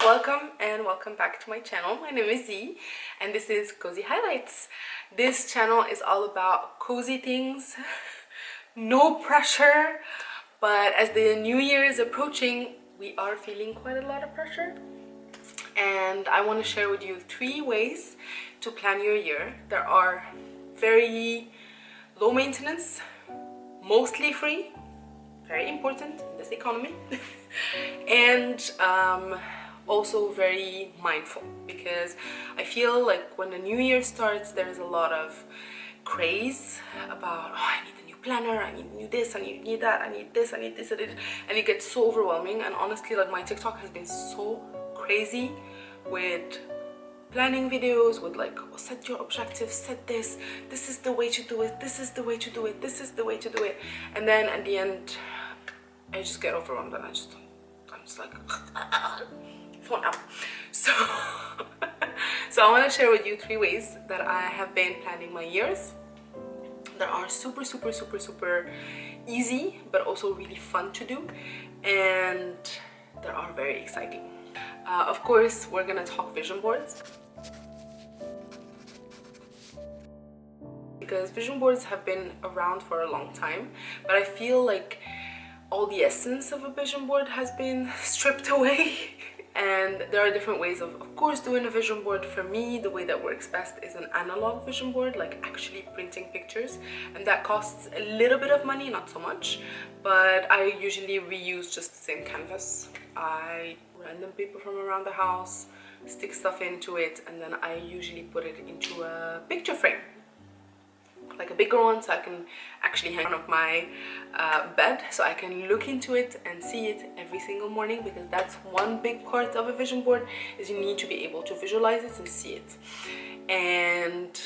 Welcome and welcome back to my channel. My name is Z and this is Cozee Highlights. This channel is all about cozy things, no pressure, but as the new year is approaching, we are feeling quite a lot of pressure. And I want to share with you 3 ways to plan your year. There are very low maintenance, mostly free, very important in this economy, and also very mindful, because I feel like when the new year starts there's a lot of craze about, oh, I need a new planner, I need this, I need that, I need this, I need this, and it gets so overwhelming. And honestly, like, my TikTok has been so crazy with planning videos, with like, oh, set your objectives, set this is the way to do it, this is the way to do it, this is the way to do it, and then at the end I just get overwhelmed and I'm just like phone up. So I want to share with you 3 ways that I have been planning my years that are super easy but also really fun to do, and that are very exciting. Of course, we're gonna talk vision boards, because vision boards have been around for a long time, but I feel like all the essence of a vision board has been stripped away. And there are different ways of course, doing a vision board. For me, the way that works best is an analog vision board, like actually printing pictures, and that costs a little bit of money, not so much, but I usually reuse just the same canvas. I random paper from around the house, stick stuff into it, and then I usually put it into a picture frame, like a bigger one, so I can actually hang on my bed, so I can look into it and see it every single morning, because that's one big part of a vision board, is you need to be able to visualize it and see it. And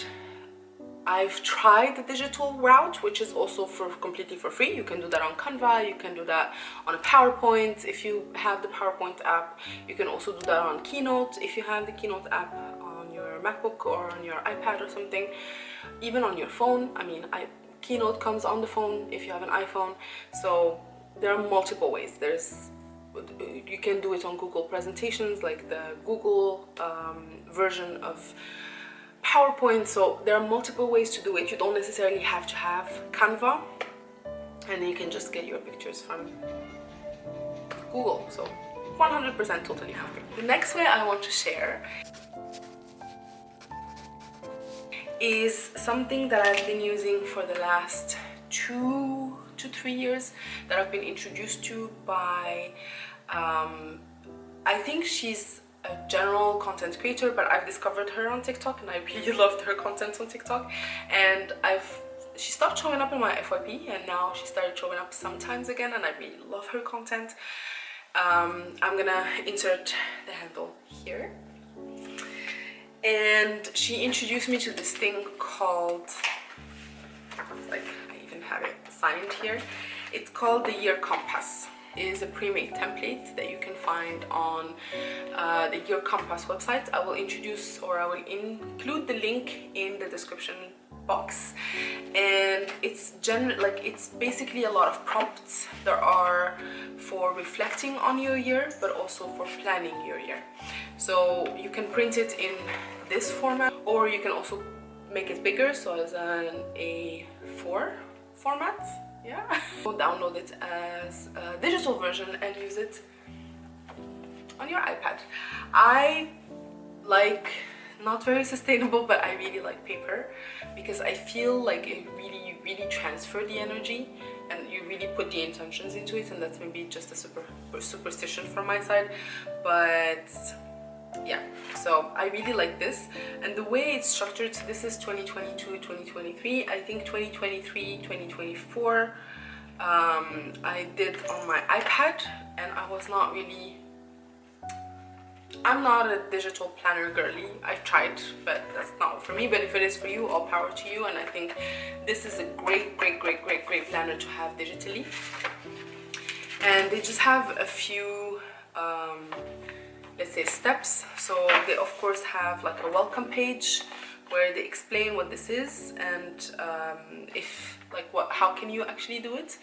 I've tried the digital route, which is also completely for free. You can do that on Canva, you can do that on a PowerPoint if you have the PowerPoint app. You can also do that on Keynote if you have the Keynote app on your MacBook or on your iPad or something. Even on your phone. I mean, Keynote comes on the phone if you have an iPhone. So there are multiple ways. You can do it on Google presentations, like the Google version of PowerPoint. So there are multiple ways to do it. You don't necessarily have to have Canva, and you can just get your pictures from Google. So 100% totally free. The next way I want to share is something that I've been using for the last 2 to 3 years, that I've been introduced to by I think she's a general content creator, but I've discovered her on TikTok and I really loved her content on TikTok, and she stopped showing up in my FYP and now she started showing up sometimes again, and I really love her content. I'm gonna insert the handle here. And she introduced me to this thing called, like, I even have it signed here. It's called the Year Compass. It is a pre-made template that you can find on the Year Compass website. I will include the link in the description box. And it's basically a lot of prompts. There are for reflecting on your year, but also for planning your year. So you can print it in this format, or you can also make it bigger, so as an A4 format. Yeah. Download it as a digital version and use it on your iPad. I like, not very sustainable, but I really like paper, because I feel like it really transfers the energy and you really put the intentions into it, and that's maybe just a superstition from my side, but yeah. So I really like this, and the way it's structured, so this is 2022, 2023. I think 2023, 2024 I did on my iPad, and I'm not a digital planner girly. I've tried, but that's not for me. But if it is for you, all power to you. And I think this is a great planner to have digitally. And they just have a few let's say steps. So they of course have like a welcome page where they explain what this is, and how can you actually do it.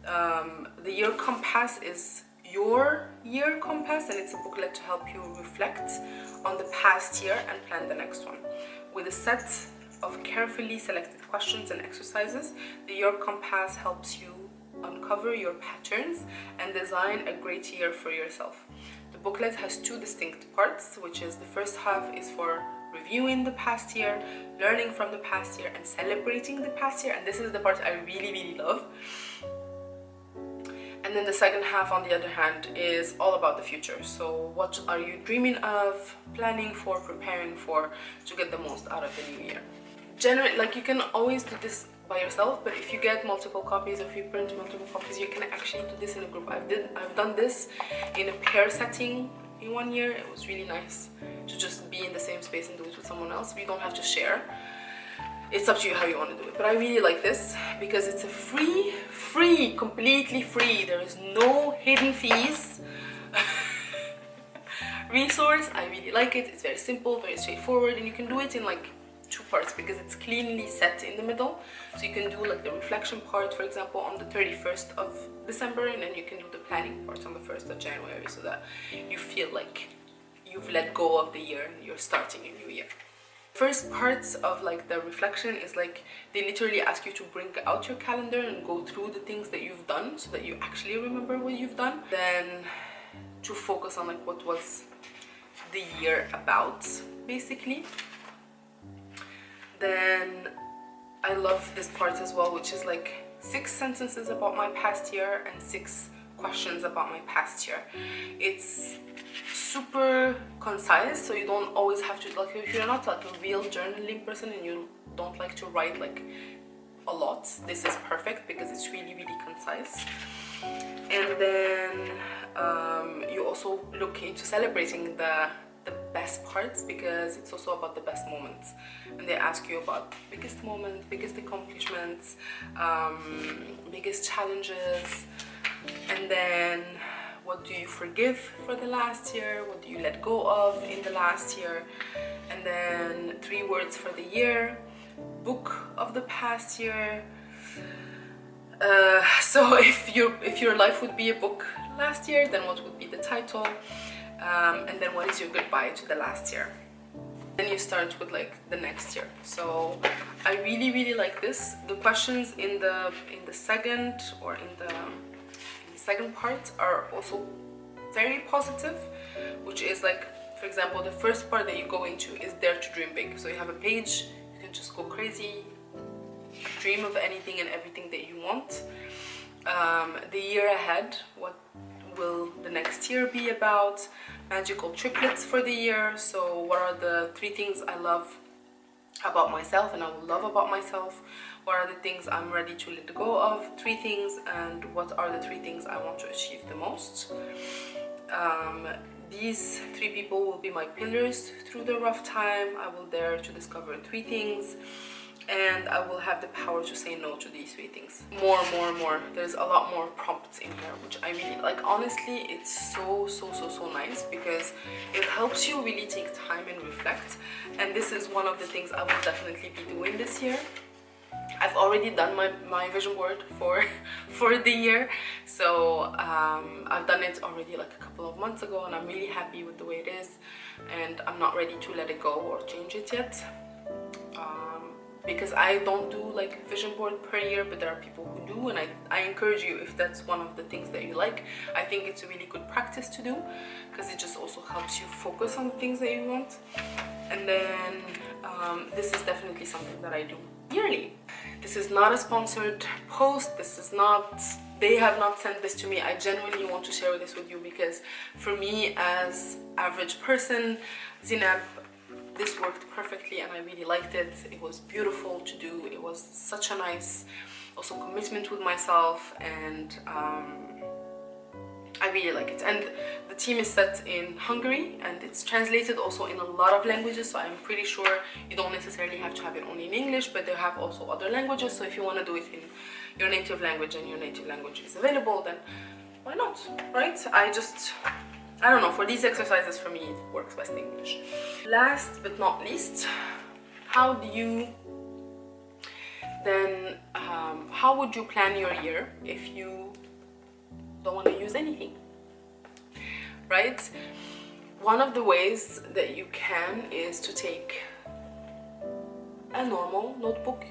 The Year Compass is your year compass, and it's a booklet to help you reflect on the past year and plan the next one. With a set of carefully selected questions and exercises, the year compass helps you uncover your patterns and design a great year for yourself. The booklet has two distinct parts, which is the first half is for reviewing the past year, learning from the past year, and celebrating the past year, and this is the part I really love. And then the second half, on the other hand, is all about the future. So what are you dreaming of, planning for, preparing for, to get the most out of the new year? Generally, like, you can always do this by yourself, but if you get multiple copies, if you print multiple copies, you can actually do this in a group. I've done this in a pair setting in 1 year. It was really nice to just be in the same space and do it with someone else. You don't have to share. It's up to you how you want to do it, but I really like this because it's a free, completely free, there is no hidden fees resource. I really like it. It's very simple, very straightforward, and you can do it in like 2 parts because it's cleanly set in the middle. So you can do like the reflection part, for example, on the 31st of December, and then you can do the planning part on the 1st of January, so that you feel like you've let go of the year and you're starting a new year. First parts of like the reflection is like they literally ask you to bring out your calendar and go through the things that you've done so that you actually remember what you've done. Then to focus on like what was the year about, basically. Then I love this part as well, which is like 6 sentences about my past year and 6 questions about my past year. It's super concise, so you don't always have to, like, if you're not like a real journaling person and you don't like to write like a lot, this is perfect because it's really concise. And then you also look into celebrating the best parts, because it's also about the best moments, and they ask you about biggest moments, biggest accomplishments, biggest challenges, and then what do you forgive for the last year, what do you let go of in the last year, and then 3 words for the year, book of the past year. So if your life would be a book last year, then what would be the title, and then what is your goodbye to the last year. Then you start with like the next year. So I really like this. The questions in the second or in the second part are also very positive, which is like, for example, the first part that you go into is Dare to Dream Big. So you have a page, you can just go crazy, dream of anything and everything that you want. The year ahead, what will the next year be about? Magical triplets for the year. So what are the 3 things I love about myself and I will love about myself? What are the things I'm ready to let go of? 3 things. And what are the 3 things I want to achieve the most? These 3 people will be my pillars through the rough time. I will dare to discover 3 things, and I will have the power to say no to these 3 things. More. There's a lot more prompts in here, which I really like. Honestly, it's so nice because it helps you really take time and reflect, and this is one of the things I will definitely be doing this year. I've already done my vision board for the year, so I've done it already like a couple of months ago, and I'm really happy with the way it is, and I'm not ready to let it go or change it yet, because I don't do like a vision board per year, but there are people who do, and I encourage you, if that's one of the things that you like, I think it's a really good practice to do, because it just also helps you focus on the things that you want. And then this is definitely something that I do yearly. This is not a sponsored post. This is not, they have not sent this to me. I genuinely want to share this with you because for me as average person, Zinab, this worked perfectly and I really liked it. It was beautiful to do. It was such a nice also commitment with myself, and I really like it. And the team is set in Hungary and it's translated also in a lot of languages, so I'm pretty sure you don't necessarily have to have it only in English, but they have also other languages. So if you want to do it in your native language and your native language is available, then why not, right? I don't know, for these exercises, for me it works best in English. Last but not least, how would you plan your year if you don't want to use anything? right? One of the ways that you can is to take a normal notebook.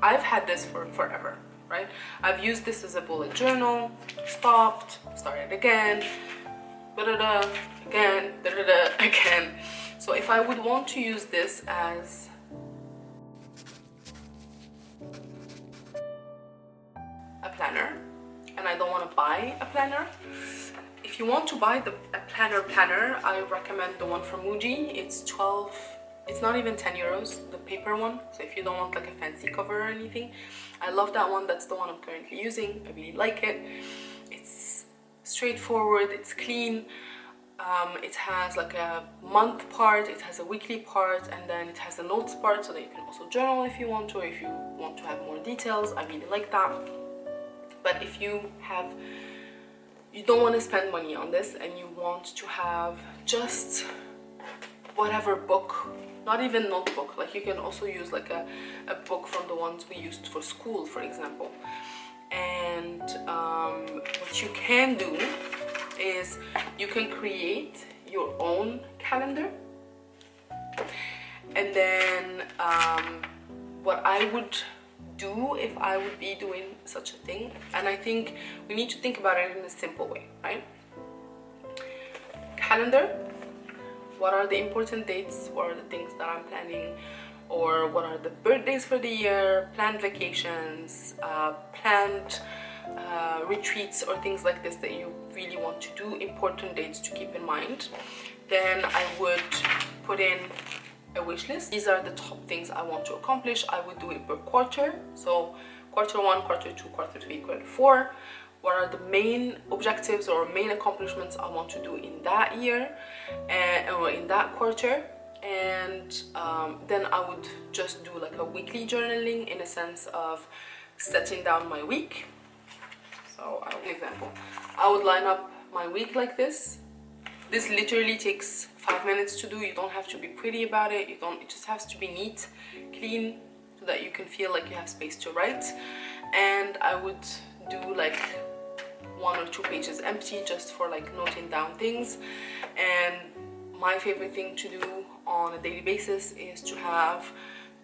I've had this for forever, right? I've used this as a bullet journal, stopped, started again, da-da-da, again, da-da-da, again. So if I would want to use this as a planner, and I don't want to buy a planner, if you want to buy a planner, I recommend the one from Muji. It's not even 10 euros, the paper one. So if you don't want like a fancy cover or anything, I love that one. That's the one I'm currently using. I really like it. It's straightforward, it's clean. It has like a month part, it has a weekly part, and then it has a notes part so that you can also journal if you want to, or if you want to have more details. I really like that. But if you don't want to spend money on this and you want to have just whatever book, not even notebook, like you can also use like a book from the ones we used for school, for example. And what you can do is you can create your own calendar. And then what I would do if I would be doing such a thing, and I think we need to think about it in a simple way, right? Calendar, what are the important dates, what are the things that I'm planning, or what are the birthdays for the year, planned vacations, planned retreats or things like this that you really want to do, important dates to keep in mind. Then I would put in a wish list. These are the top things I want to accomplish. I would do it per quarter. So quarter 1, quarter 2, quarter 3, quarter 4. What are the main objectives or main accomplishments I want to do in that year or in that quarter? And then I would just do like a weekly journaling in a sense of setting down my week. So an example, I would line up my week like this. This literally takes 5 minutes to do. You don't have to be pretty about it. It just has to be neat, clean, so that you can feel like you have space to write. And I would do like 1 or 2 pages empty just for like noting down things. And my favorite thing to do on a daily basis is to have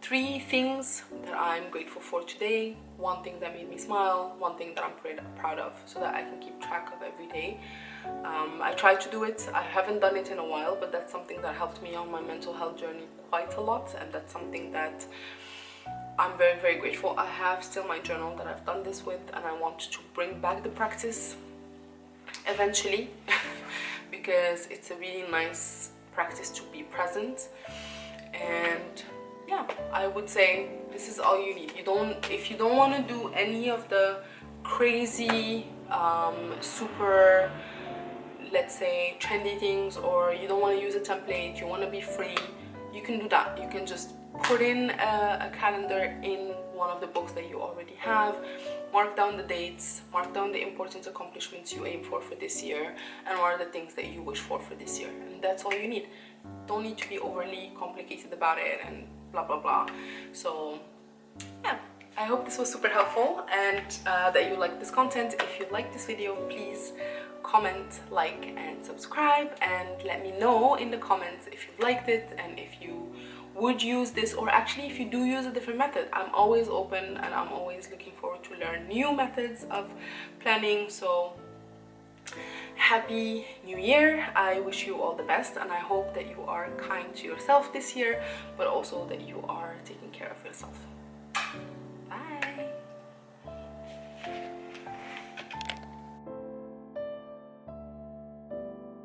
3 things that I'm grateful for today, 1 thing that made me smile, 1 thing that I'm proud of, so that I can keep track of every day. I try to do it. I haven't done it in a while, but that's something that helped me on my mental health journey quite a lot, and that's something that I'm very, very grateful. I have still my journal that I've done this with, and I want to bring back the practice eventually because it's a really nice practice to be present. And yeah, I would say this is all you need. If you don't want to do any of the crazy super, let's say, trendy things, or you don't want to use a template, you want to be free, you can do that. You can just put in a calendar in one of the books that you already have, mark down the dates, mark down the important accomplishments you aim for this year, and what are the things that you wish for this year. And that's all you need. Don't need to be overly complicated about it and blah blah blah. So yeah, I hope this was super helpful, and that you like this content. If you like this video, please comment, like, and subscribe, and let me know in the comments if you liked it and if you would use this, or actually if you do use a different method. I'm always open and I'm always looking forward to learn new methods of planning. So happy new year. I wish you all the best, and I hope that you are kind to yourself this year, but also that you are taking care of yourself.